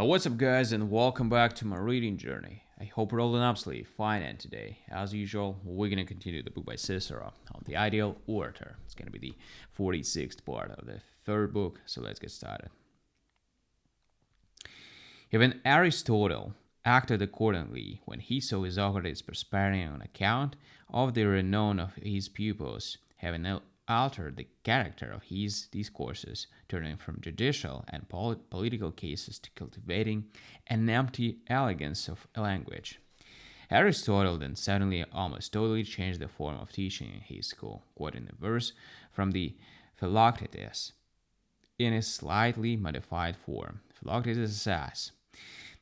What's up, guys, and welcome back to my reading journey. I hope we're all doing absolutely fine, and today, as usual, we're going to continue the book by Cicero on the ideal orator. It's going to be the 46th part of the third book, so let's get started. Even Aristotle acted accordingly when he saw his Socrates prospering on account of the renown of his pupils, having altered the character of his discourses, turning from judicial and political cases to cultivating an empty elegance of language. Aristotle then suddenly almost totally changed the form of teaching in his school, quoting a verse from the Philoctetes in a slightly modified form. Philoctetes says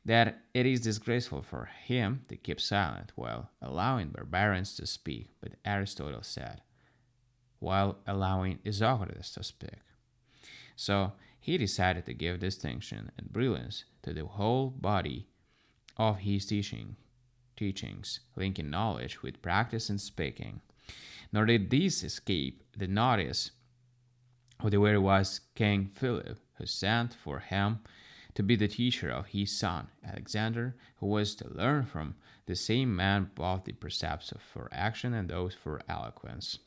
that it is disgraceful for him to keep silent while allowing barbarians to speak, but Aristotle said, while allowing Socrates to speak. So he decided to give distinction and brilliance to the whole body of his teachings, linking knowledge with practice in speaking. Nor did these escape the notice of the very wise King Philip, who sent for him to be the teacher of his son Alexander, who was to learn from the same man both the precepts for action and those for eloquence.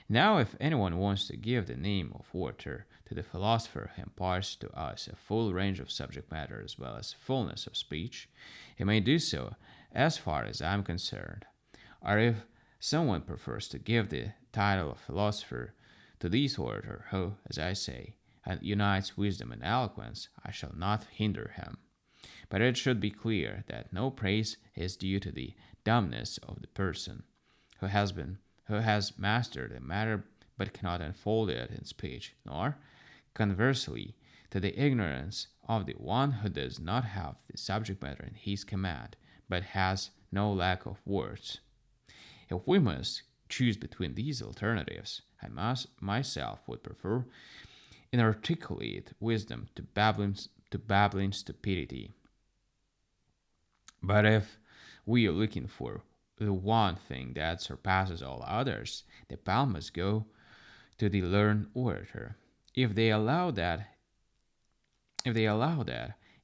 Now, if anyone wants to give the name of orator to the philosopher who imparts to us a full range of subject matter as well as fullness of speech, he may do so as far as I am concerned. Or if someone prefers to give the title of philosopher to this orator who, as I say, unites wisdom and eloquence, I shall not hinder him. But it should be clear that no praise is due to the dumbness of the person who has mastered a matter but cannot unfold it in speech, nor, conversely, to the ignorance of the one who does not have the subject matter in his command, but has no lack of words. If we must choose between these alternatives, I myself would prefer inarticulate wisdom to babbling stupidity. But if we are looking for the one thing that surpasses all others, the palm must go to the learned orator. If they allow that,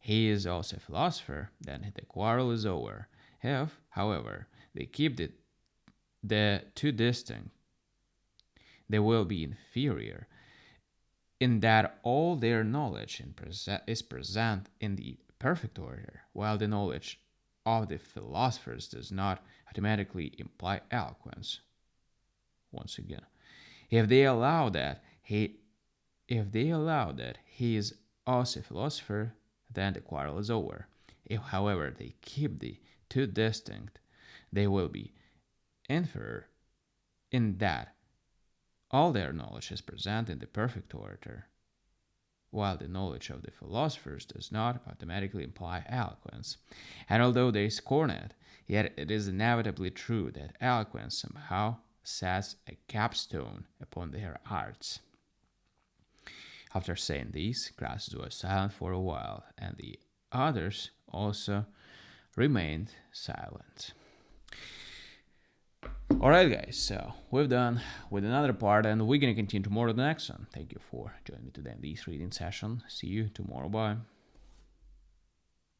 he is also a philosopher, then the quarrel is over. If, however, they keep the two distinct, they will be inferior, in that all their knowledge is present in the perfect orator, while the knowledge of the philosophers does not automatically imply eloquence. Once again, if they allow that he is also a philosopher, then the quarrel is over. If, however, they keep the two distinct, they will be inferior in that all their knowledge is present in the perfect orator, while the knowledge of the philosophers does not automatically imply eloquence. And although they scorn it, yet it is inevitably true that eloquence somehow sets a capstone upon their arts. After saying this, Crassus was silent for a while, and the others also remained silent. Alright, guys, so we've done with another part, and we're going to continue tomorrow the next one. Thank you for joining me today in this reading session. See you tomorrow. Bye.